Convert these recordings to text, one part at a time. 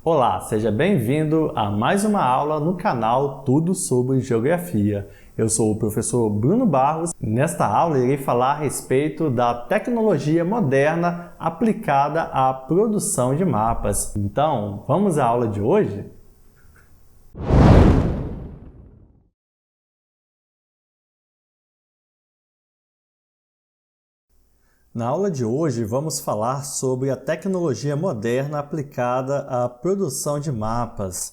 Olá, seja bem-vindo a mais uma aula no canal Tudo sobre Geografia. Eu sou o professor Bruno Barros. Nesta aula irei falar a respeito da tecnologia moderna aplicada à produção de mapas. Então, vamos à aula de hoje? Na aula de hoje vamos falar sobre a tecnologia moderna aplicada à produção de mapas.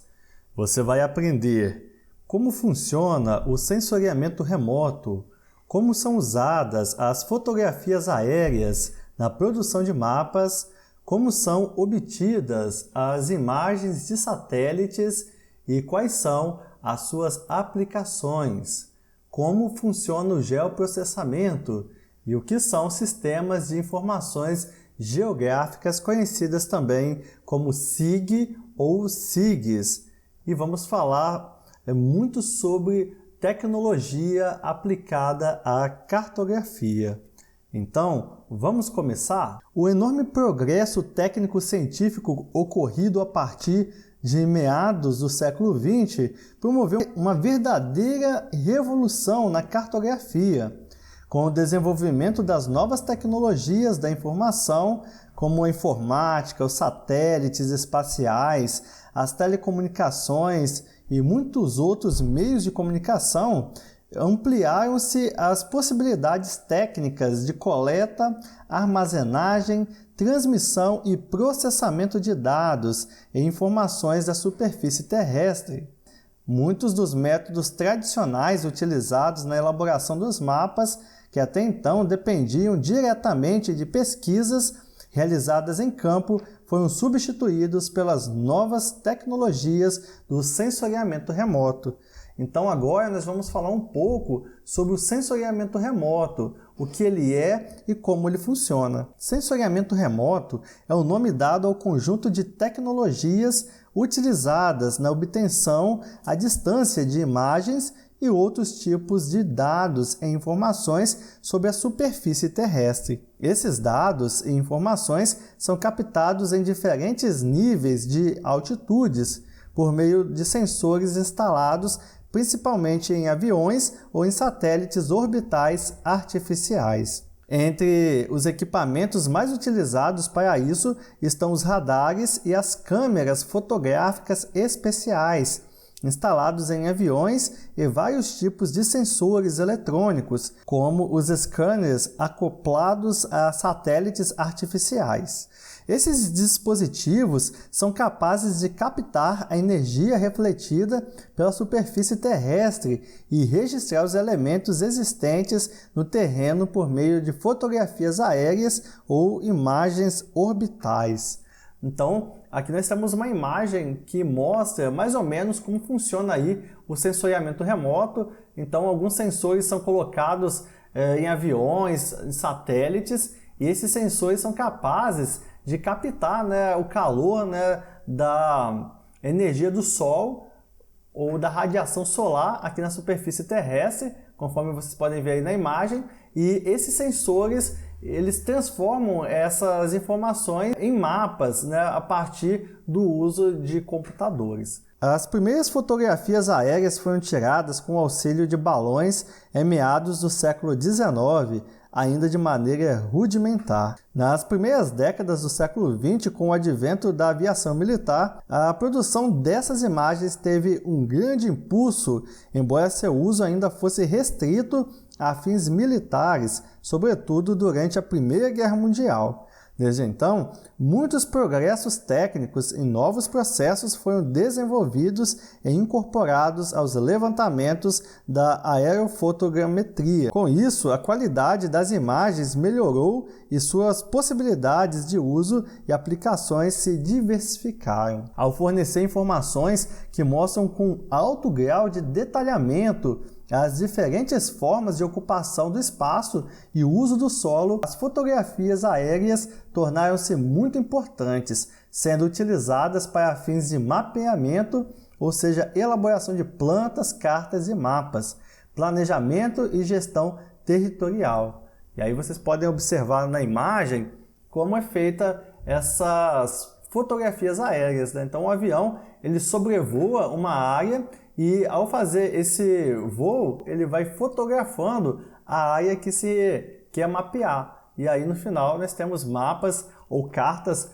Você vai aprender como funciona o sensoriamento remoto, como são usadas as fotografias aéreas na produção de mapas, como são obtidas as imagens de satélites e quais são as suas aplicações, como funciona o geoprocessamento e o que são sistemas de informações geográficas conhecidas também como SIG ou SIGs. E vamos falar muito sobre tecnologia aplicada à cartografia. Então, vamos começar? O enorme progresso técnico-científico ocorrido a partir de meados do século XX promoveu uma verdadeira revolução na cartografia. Com o desenvolvimento das novas tecnologias da informação, como a informática, os satélites espaciais, as telecomunicações e muitos outros meios de comunicação, ampliaram-se as possibilidades técnicas de coleta, armazenagem, transmissão e processamento de dados e informações da superfície terrestre. Muitos dos métodos tradicionais utilizados na elaboração dos mapas, que até então dependiam diretamente de pesquisas realizadas em campo, foram substituídos pelas novas tecnologias do sensoriamento remoto. Então agora nós vamos falar um pouco sobre o sensoriamento remoto, o que ele é e como ele funciona. Sensoriamento remoto é o nome dado ao conjunto de tecnologias utilizadas na obtenção à distância de imagens e outros tipos de dados e informações sobre a superfície terrestre. Esses dados e informações são captados em diferentes níveis de altitudes por meio de sensores instalados principalmente em aviões ou em satélites orbitais artificiais. Entre os equipamentos mais utilizados para isso estão os radares e as câmeras fotográficas especiais, instalados em aviões e vários tipos de sensores eletrônicos, como os scanners acoplados a satélites artificiais. Esses dispositivos são capazes de captar a energia refletida pela superfície terrestre e registrar os elementos existentes no terreno por meio de fotografias aéreas ou imagens orbitais. Então, aqui nós temos uma imagem que mostra mais ou menos como funciona aí o sensoriamento remoto. Então, alguns sensores são colocados em aviões, em satélites, e esses sensores são capazes de captar, o calor, da energia do Sol ou da radiação solar aqui na superfície terrestre, conforme vocês podem ver aí na imagem, e esses sensores eles transformam essas informações em mapas, a partir do uso de computadores. As primeiras fotografias aéreas foram tiradas com o auxílio de balões em meados do século XIX, ainda de maneira rudimentar. Nas primeiras décadas do século XX, com o advento da aviação militar, a produção dessas imagens teve um grande impulso, embora seu uso ainda fosse restrito a fins militares, sobretudo durante a Primeira Guerra Mundial. Desde então, muitos progressos técnicos e novos processos foram desenvolvidos e incorporados aos levantamentos da aerofotogrametria. Com isso, a qualidade das imagens melhorou e suas possibilidades de uso e aplicações se diversificaram. Ao fornecer informações que mostram com alto grau de detalhamento as diferentes formas de ocupação do espaço e uso do solo, as fotografias aéreas tornaram-se muito importantes, sendo utilizadas para fins de mapeamento, ou seja, elaboração de plantas, cartas e mapas, planejamento e gestão territorial. E aí vocês podem observar na imagem como é feita essas fotografias aéreas, né? Então o avião ele sobrevoa uma área e ao fazer esse voo ele vai fotografando a área que se quer mapear. E aí no final nós temos mapas ou cartas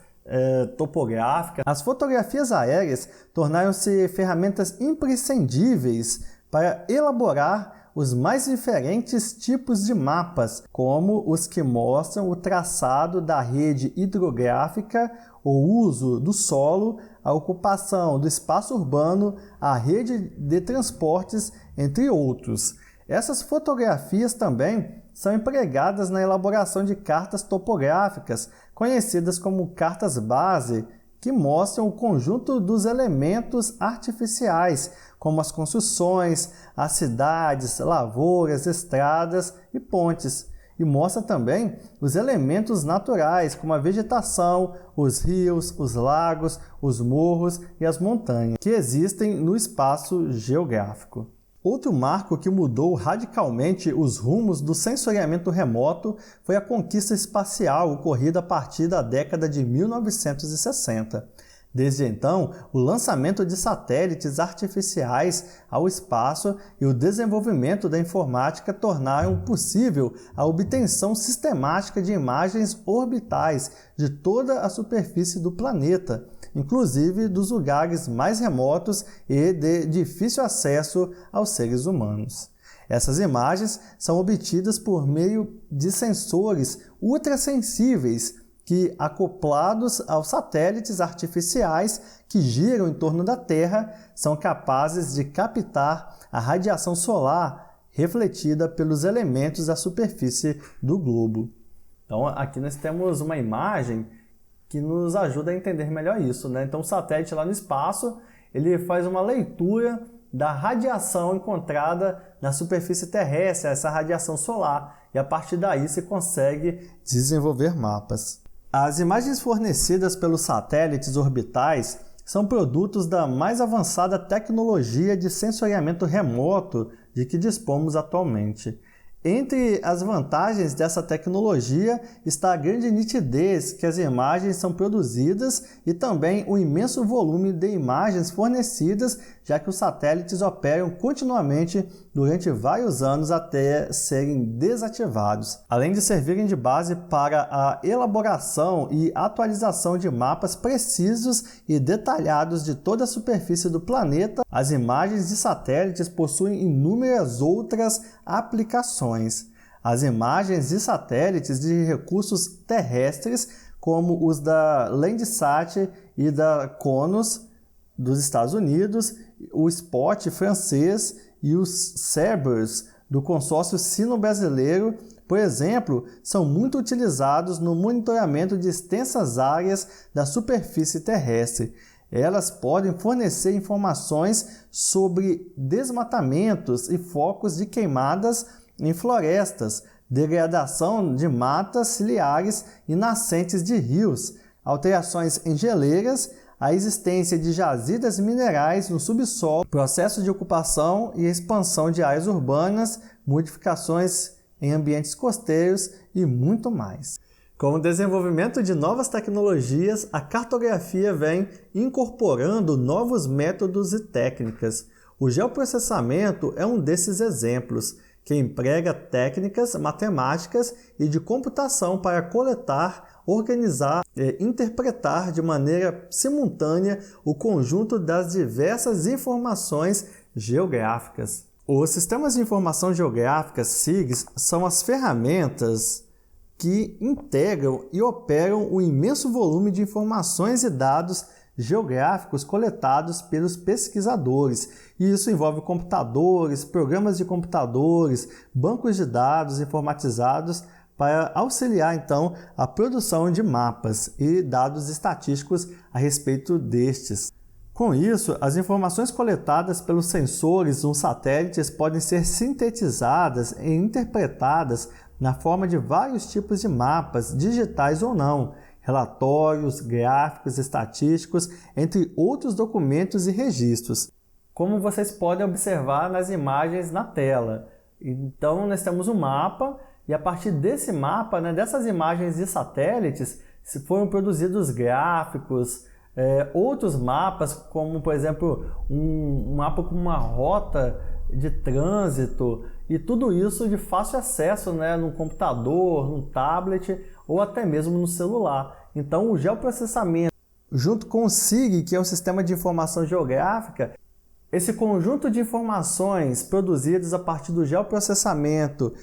topográficas. As fotografias aéreas tornaram-se ferramentas imprescindíveis para elaborar os mais diferentes tipos de mapas, como os que mostram o traçado da rede hidrográfica, o uso do solo, a ocupação do espaço urbano, a rede de transportes, entre outros. Essas fotografias também são empregadas na elaboração de cartas topográficas, conhecidas como cartas base, que mostram o conjunto dos elementos artificiais, como as construções, as cidades, lavouras, estradas e pontes. E mostra também os elementos naturais, como a vegetação, os rios, os lagos, os morros e as montanhas, que existem no espaço geográfico. Outro marco que mudou radicalmente os rumos do sensoriamento remoto foi a conquista espacial ocorrida a partir da década de 1960. Desde então, o lançamento de satélites artificiais ao espaço e o desenvolvimento da informática tornaram possível a obtenção sistemática de imagens orbitais de toda a superfície do planeta, inclusive dos lugares mais remotos e de difícil acesso aos seres humanos. Essas imagens são obtidas por meio de sensores ultrassensíveis que, acoplados aos satélites artificiais que giram em torno da Terra, são capazes de captar a radiação solar refletida pelos elementos da superfície do globo. Então, aqui nós temos uma imagem que nos ajuda a entender melhor isso, né? Então, o satélite lá no espaço, ele faz uma leitura da radiação encontrada na superfície terrestre, essa radiação solar, e a partir daí se consegue desenvolver mapas. As imagens fornecidas pelos satélites orbitais são produtos da mais avançada tecnologia de sensoriamento remoto de que dispomos atualmente. Entre as vantagens dessa tecnologia está a grande nitidez que as imagens são produzidas e também o imenso volume de imagens fornecidas, já que os satélites operam continuamente durante vários anos até serem desativados, além de servirem de base para a elaboração e atualização de mapas precisos e detalhados de toda a superfície do planeta. As imagens de satélites possuem inúmeras outras aplicações. As imagens de satélites de recursos terrestres, como os da Landsat e da Konos dos Estados Unidos, o SPOT francês e os Cerberus do consórcio sino-brasileiro, por exemplo, são muito utilizados no monitoramento de extensas áreas da superfície terrestre. Elas podem fornecer informações sobre desmatamentos e focos de queimadas em florestas, degradação de matas ciliares e nascentes de rios, alterações em geleiras, a existência de jazidas minerais no subsolo, processo de ocupação e expansão de áreas urbanas, modificações em ambientes costeiros e muito mais. Com o desenvolvimento de novas tecnologias, a cartografia vem incorporando novos métodos e técnicas. O geoprocessamento é um desses exemplos, que emprega técnicas matemáticas e de computação para coletar, organizar e interpretar de maneira simultânea o conjunto das diversas informações geográficas. Os sistemas de informação geográfica, SIGs, são as ferramentas que integram e operam o imenso volume de informações e dados geográficos coletados pelos pesquisadores. E isso envolve computadores, programas de computadores, bancos de dados informatizados para auxiliar, então, a produção de mapas e dados estatísticos a respeito destes. Com isso, as informações coletadas pelos sensores nos satélites podem ser sintetizadas e interpretadas na forma de vários tipos de mapas, digitais ou não, relatórios, gráficos, estatísticos, entre outros documentos e registros, como vocês podem observar nas imagens na tela. Então, nós temos um mapa e a partir desse mapa, dessas imagens de satélites, foram produzidos gráficos, outros mapas, como por exemplo um mapa com uma rota de trânsito, e tudo isso de fácil acesso, né, no computador, no tablet ou até mesmo no celular. Então o geoprocessamento, junto com o SIG, que é o Sistema de Informação Geográfica, esse conjunto de informações produzidas a partir do geoprocessamento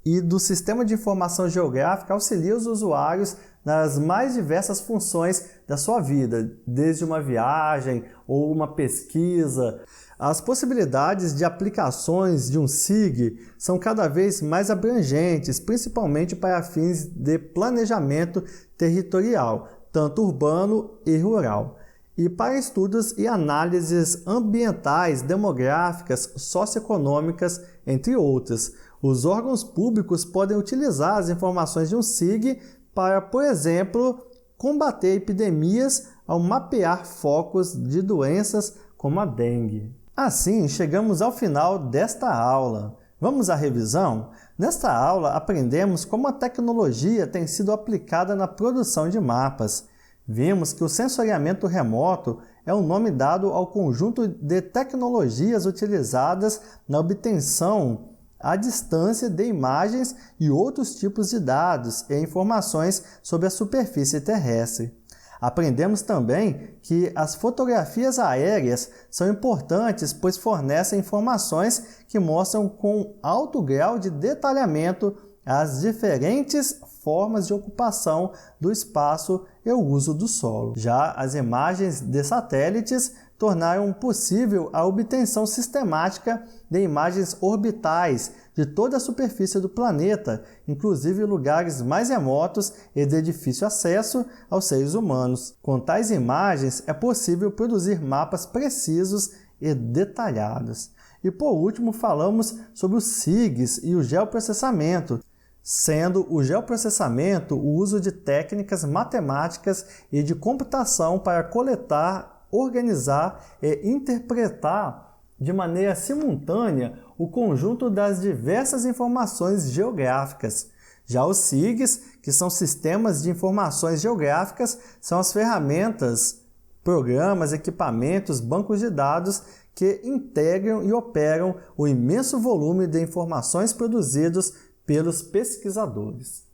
e do Sistema de Informação Geográfica auxilia os usuários nas mais diversas funções da sua vida, desde uma viagem ou uma pesquisa. As possibilidades de aplicações de um SIG são cada vez mais abrangentes, principalmente para fins de planejamento territorial, tanto urbano e rural, e para estudos e análises ambientais, demográficas, socioeconômicas, entre outras. Os órgãos públicos podem utilizar as informações de um SIG para, por exemplo, combater epidemias ao mapear focos de doenças como a dengue. Assim, chegamos ao final desta aula. Vamos à revisão? Nesta aula, aprendemos como a tecnologia tem sido aplicada na produção de mapas. Vimos que o sensoriamento remoto é o nome dado ao conjunto de tecnologias utilizadas na obtenção à distância de imagens e outros tipos de dados e informações sobre a superfície terrestre. Aprendemos também que as fotografias aéreas são importantes, pois fornecem informações que mostram com alto grau de detalhamento as diferentes formas de ocupação do espaço e o uso do solo. Já as imagens de satélites tornaram possível a obtenção sistemática de imagens orbitais de toda a superfície do planeta, inclusive lugares mais remotos e de difícil acesso aos seres humanos. Com tais imagens, é possível produzir mapas precisos e detalhados. E por último, falamos sobre os SIGs e o geoprocessamento, sendo o geoprocessamento o uso de técnicas matemáticas e de computação para coletar, organizar e interpretar de maneira simultânea o conjunto das diversas informações geográficas. Já os SIGs, que são sistemas de informações geográficas, são as ferramentas, programas, equipamentos, bancos de dados que integram e operam o imenso volume de informações produzidos pelos pesquisadores.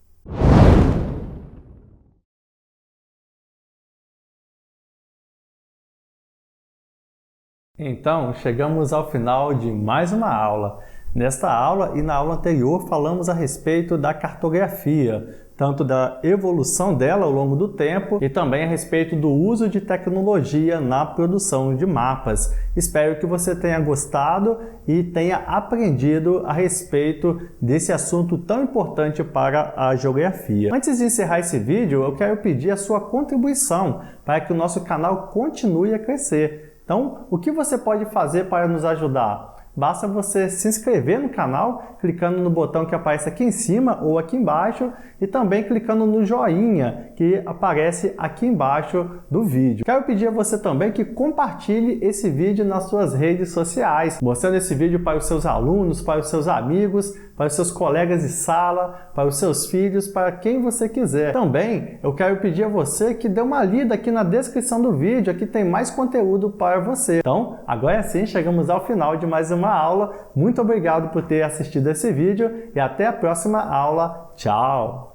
Então, chegamos ao final de mais uma aula. Nesta aula e na aula anterior falamos a respeito da cartografia, tanto da evolução dela ao longo do tempo e também a respeito do uso de tecnologia na produção de mapas. Espero que você tenha gostado e tenha aprendido a respeito desse assunto tão importante para a geografia. Antes de encerrar esse vídeo, eu quero pedir a sua contribuição para que o nosso canal continue a crescer. Então, o que você pode fazer para nos ajudar? Basta você se inscrever no canal, clicando no botão que aparece aqui em cima ou aqui embaixo e também clicando no joinha que aparece aqui embaixo do vídeo. Quero pedir a você também que compartilhe esse vídeo nas suas redes sociais, mostrando esse vídeo para os seus alunos, para os seus amigos, para os seus colegas de sala, para os seus filhos, para quem você quiser. Também eu quero pedir a você que dê uma lida aqui na descrição do vídeo, aqui tem mais conteúdo para você. Então, agora sim, chegamos ao final de mais uma aula. Muito obrigado por ter assistido esse vídeo e até a próxima aula. Tchau!